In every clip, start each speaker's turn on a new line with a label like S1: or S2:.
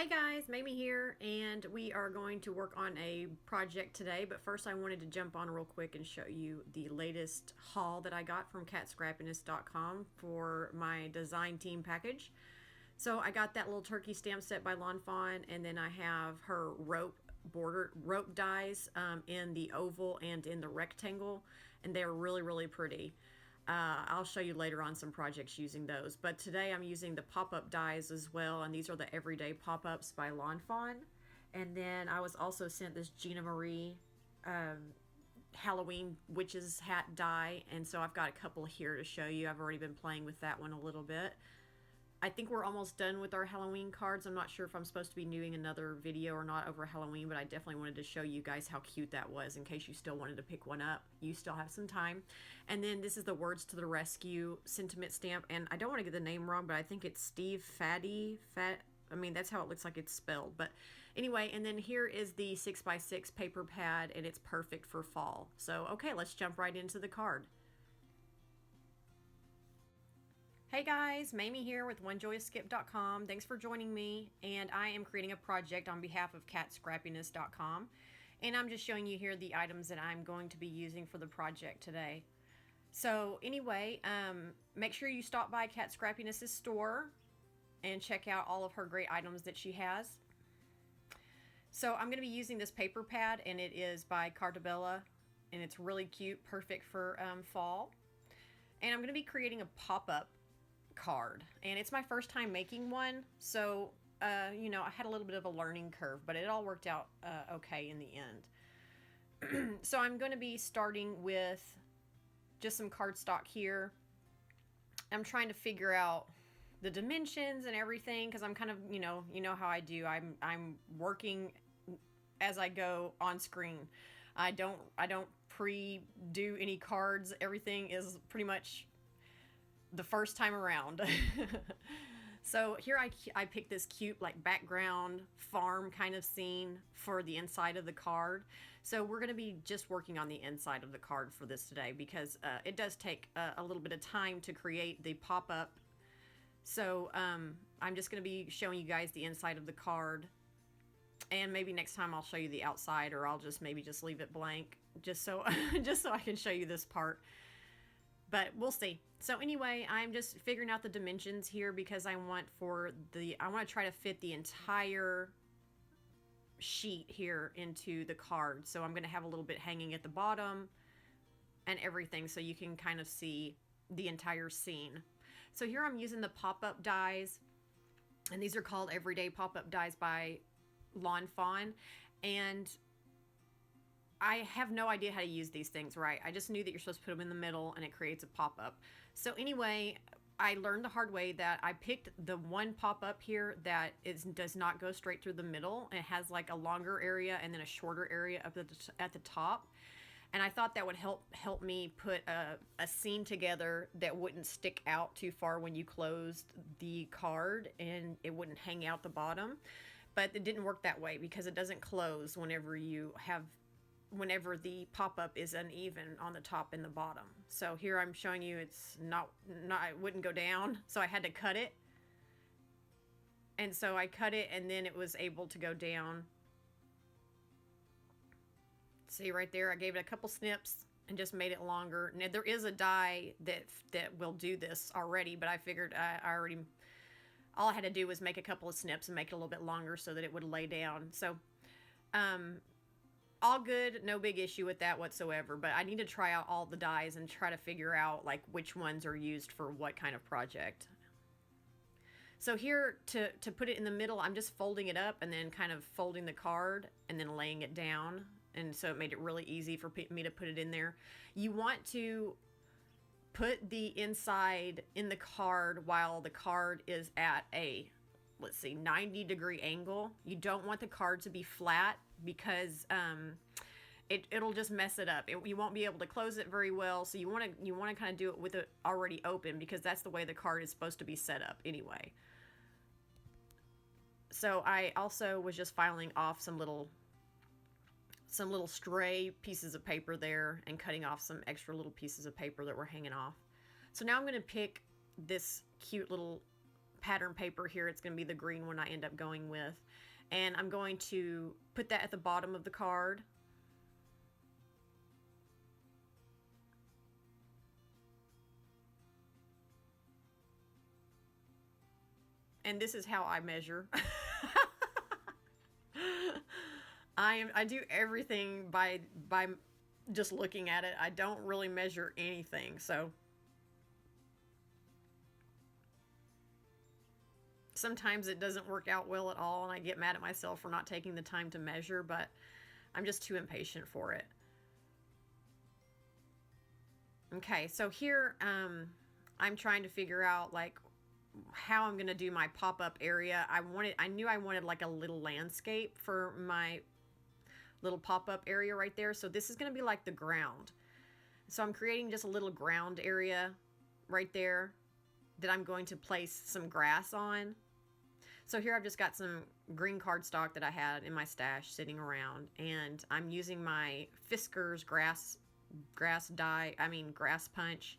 S1: Hi guys, Mamie here, and we are going to work on a project today, but first I wanted to jump on real quick and show you the latest haul that I got from catscrappiness.com for my design team package. So I got that little turkey stamp set by Lawn Fawn, and then I have her rope dies in the oval and in the rectangle, and they're really pretty. I'll show you later on some projects using those, but today I'm using the pop-up dies as well, and these are the everyday pop-ups by Lawn Fawn. And then I was also sent this Gina Marie Halloween witch's hat die, and so I've got a couple here to show you. I've already been playing with that one a little bit. I think we're almost done with our Halloween cards. I'm not sure if I'm supposed to be doing another video or not over Halloween, but I definitely wanted to show you guys how cute that was in case you still wanted to pick one up. You still have some time. And then this is the Words to the Rescue sentiment stamp, and I don't want to get the name wrong, but I think it's Steve Fatty. I mean, that's how it looks like it's spelled. But anyway, and then here is the 6x6 paper pad, and it's perfect for fall. So, okay, let's jump right into the card. Hey guys, Mamie here with OneJoyousSkip.com. Thanks for joining me, and I am creating a project on behalf of CatScrappiness.com, and I'm just showing you here the items that I'm going to be using for the project today. So anyway, make sure you stop by Cat Scrappiness's store and check out all of her great items that she has. So I'm going to be using this paper pad, and it is by Cartabella, and it's really cute, perfect for fall. And I'm going to be creating a pop-up card, and it's my first time making one, so you know, I had a little bit of a learning curve, but it all worked out okay in the end. So I'm going to be starting with just some cardstock here. I'm trying to figure out the dimensions and everything because I'm kind of, you know how I do. I'm working as I go on screen. I don't pre-do any cards. Everything is pretty much the first time around. So here I picked this cute like background farm kind of scene for the inside of the card. So we're going to be just working on the inside of the card for this today because it does take a little bit of time to create the pop-up. So I'm just going to be showing you guys the inside of the card, and maybe next time I'll show you the outside, or I'll just maybe just leave it blank just so I can show you this part. But we'll see. So anyway, I'm just figuring out the dimensions here because I want to try to fit the entire sheet here into the card. So I'm going to have a little bit hanging at the bottom and everything so you can kind of see the entire scene. So here I'm using the pop-up dies, and these are called Everyday Pop-Up Dies by Lawn Fawn, and I have no idea how to use these things right. I just knew that you're supposed to put them in the middle and it creates a pop-up. So anyway, I learned the hard way that I picked the one pop-up here that does not go straight through the middle. It has like a longer area and then a shorter area up at the top. And I thought that would help me put a scene together that wouldn't stick out too far when you closed the card, and it wouldn't hang out the bottom. But it didn't work that way because it doesn't close whenever the pop-up is uneven on the top and the bottom. So here I'm showing you it's not it wouldn't go down, so I had to cut it. And so I cut it, and then it was able to go down. See right there, I gave it a couple snips and just made it longer. Now there is a die that will do this already, but I figured all I had to do was make a couple of snips and make it a little bit longer so that it would lay down. So all good, no big issue with that whatsoever, but I need to try out all the dies and try to figure out like which ones are used for what kind of project. So here to put it in the middle, I'm just folding it up and then kind of folding the card and then laying it down, and so it made it really easy for me to put it in there. You want to put the inside in the card while the card is at a, let's see, 90-degree angle. You don't want the card to be flat because it'll just mess it up. You won't be able to close it very well. So you want to kind of do it with it already open because that's the way the card is supposed to be set up anyway. So I also was just filing off some little stray pieces of paper there and cutting off some extra little pieces of paper that were hanging off. So now I'm going to pick this cute little pattern paper here. It's going to be the green one I end up going with. And I'm going to put that at the bottom of the card. And this is how I measure. I do everything by just looking at it. I don't really measure anything. So sometimes it doesn't work out well at all, and I get mad at myself for not taking the time to measure, but I'm just too impatient for it. Okay, so here I'm trying to figure out like how I'm gonna do my pop-up area. I knew I wanted like a little landscape for my little pop-up area right there. So this is gonna be like the ground. So I'm creating just a little ground area right there that I'm going to place some grass on. So here I've just got some green cardstock that I had in my stash sitting around, and I'm using my Fisker's grass punch,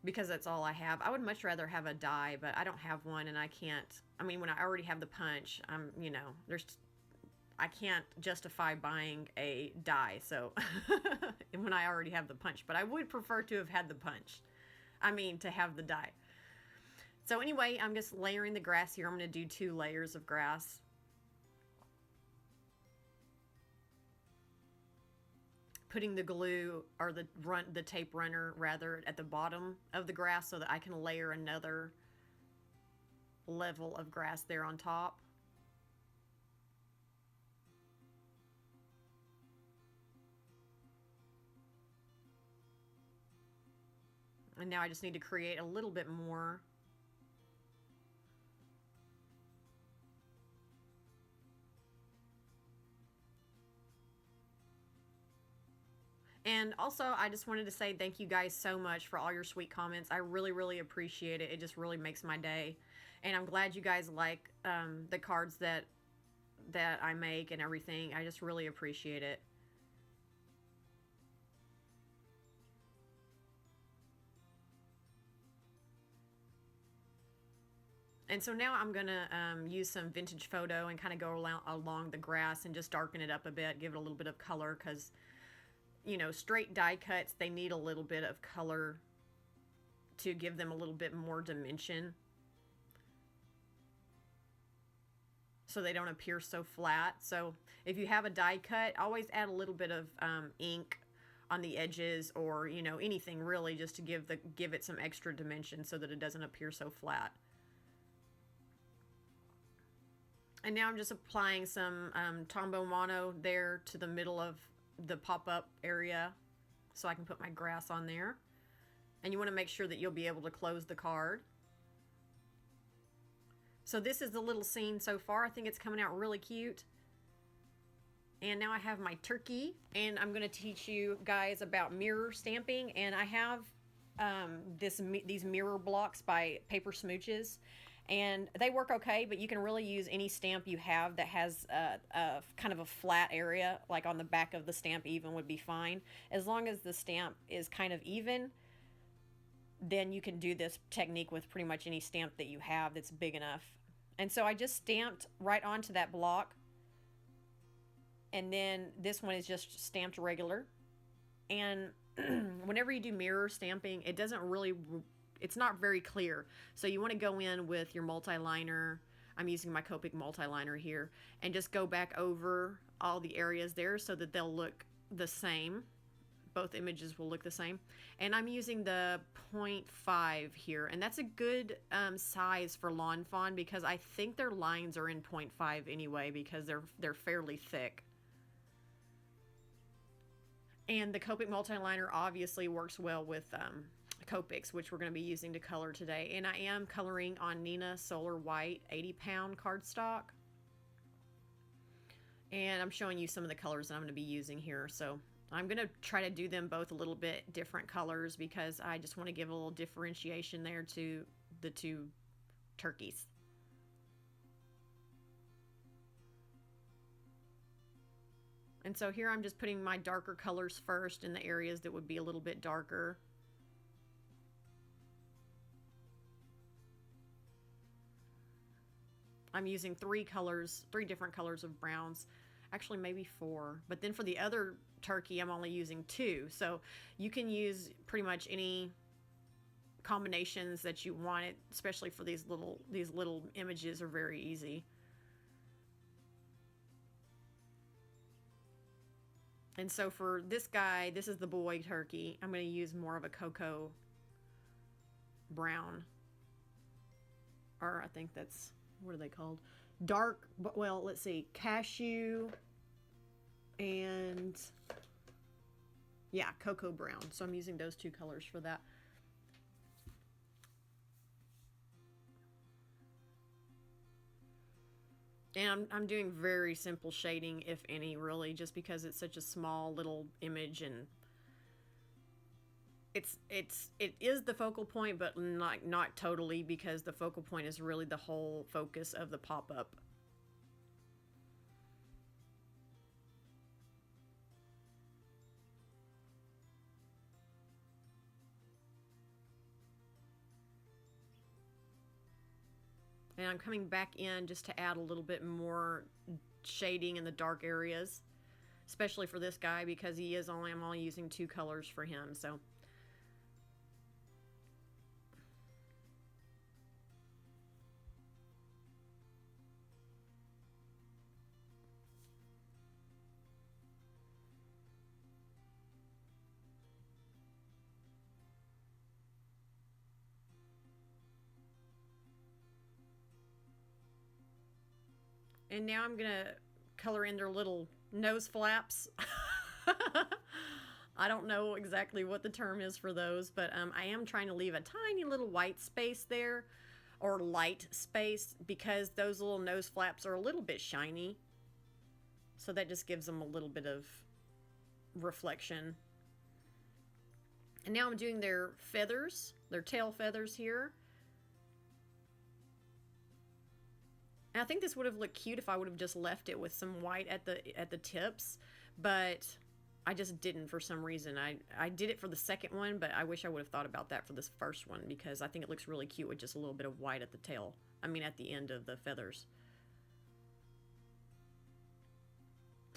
S1: because that's all I have. I would much rather have a die, but I don't have one, and I can't. I mean, when I already have the punch, I can't justify buying a die. So when I already have the punch, but I would prefer to have had the punch. To have the die. So anyway, I'm just layering the grass here. I'm going to do 2 layers of grass. Putting the glue, or the tape runner rather, at the bottom of the grass so that I can layer another level of grass there on top. And now I just need to create a little bit more. And also, I just wanted to say thank you guys so much for all your sweet comments. I really, really appreciate it. It just really makes my day. And I'm glad you guys like the cards that I make and everything. I just really appreciate it. And so now I'm going to use some vintage photo and kind of go along the grass and just darken it up a bit, give it a little bit of color, because straight die cuts, they need a little bit of color to give them a little bit more dimension, so they don't appear so flat. So if you have a die cut, always add a little bit of ink on the edges, or anything really, just to give it some extra dimension so that it doesn't appear so flat. And now I'm just applying some Tombow Mono there to the middle of the pop-up area so I can put my grass on there. And you want to make sure that you'll be able to close the card. So this is the little scene so far. I think it's coming out really cute. And now I have my turkey, and I'm going to teach you guys about mirror stamping. And I have these mirror blocks by Paper Smooches, and they work okay, but you can really use any stamp you have that has a kind of a flat area, like on the back of the stamp even would be fine. As long as the stamp is kind of even, then you can do this technique with pretty much any stamp that you have that's big enough. And so I just stamped right onto that block, and then this one is just stamped regular. And whenever you do mirror stamping, it's not very clear. So you want to go in with your multi-liner. I'm using my Copic multi-liner here, and just go back over all the areas there so that they'll look the same. Both images will look the same. And I'm using the 0.5 here, and that's a good size for Lawn Fawn, because I think their lines are in 0.5 anyway, because they're fairly thick. And the Copic multi-liner obviously works well with Copics, which we're going to be using to color today. And I am coloring on Nina Solar White 80-pound cardstock. And I'm showing you some of the colors that I'm going to be using here. So I'm going to try to do them both a little bit different colors, because I just want to give a little differentiation there to the two turkeys. And so here I'm just putting my darker colors first in the areas that would be a little bit darker. I'm using three different colors of browns. Actually, maybe four. But then for the other turkey, I'm only using two. So you can use pretty much any combinations that you want it, especially for these little images are very easy. And so for this guy, this is the boy turkey. I'm going to use more of a cocoa brown. Or I think that's, what are they called? Dark, well, let's see, cashew and, yeah, cocoa brown. So I'm using those two colors for that. And I'm doing very simple shading, if any, really, just because it's such a small little image, and it is the focal point, but not totally, because the focal point is really the whole focus of the pop-up. And I'm coming back in just to add a little bit more shading in the dark areas, especially for this guy, because I'm only using two colors for him. So and now I'm gonna color in their little nose flaps. I don't know exactly what the term is for those, but I am trying to leave a tiny little white space there, or light space, because those little nose flaps are a little bit shiny. So that just gives them a little bit of reflection. And now I'm doing their feathers, their tail feathers here. And I think this would have looked cute if I would have just left it with some white at the tips, but I just didn't for some reason. I did it for the second one, but I wish I would have thought about that for this first one, because I think it looks really cute with just a little bit of white at the tail. I mean, at the end of the feathers.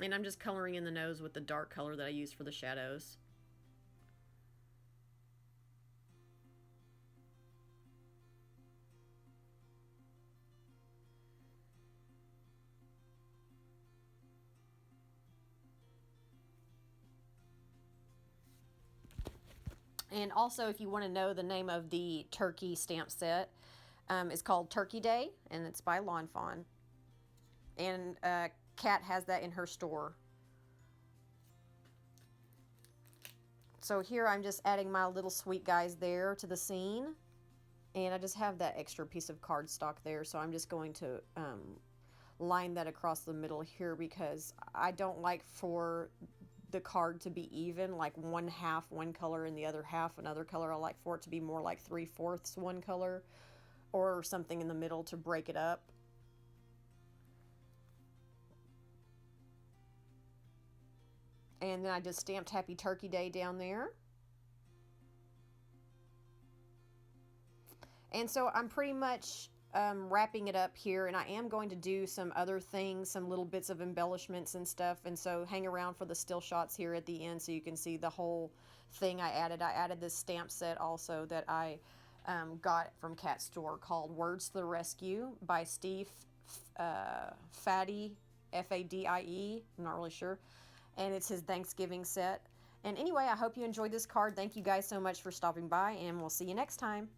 S1: And I'm just coloring in the nose with the dark color that I used for the shadows. And also, if you want to know the name of the turkey stamp set, it's called Turkey Day, and it's by Lawn Fawn. And Kat has that in her store. So here I'm just adding my little sweet guys there to the scene. And I just have that extra piece of cardstock there, so I'm just going to line that across the middle here, because I don't like for the card to be even, like one half one color and the other half another color. I like for it to be more like 3/4 one color, or something in the middle to break it up. And then I just stamped Happy Turkey Day down there. And so I'm pretty much wrapping it up here, and I am going to do some other things, some little bits of embellishments and stuff, and so hang around for the still shots here at the end so you can see the whole thing I added. I added this stamp set also that I got from Kat's store, called Words to the Rescue by Steve Fadie, F-A-D-I-E, I'm not really sure, and it's his Thanksgiving set. And anyway, I hope you enjoyed this card. Thank you guys so much for stopping by, and we'll see you next time.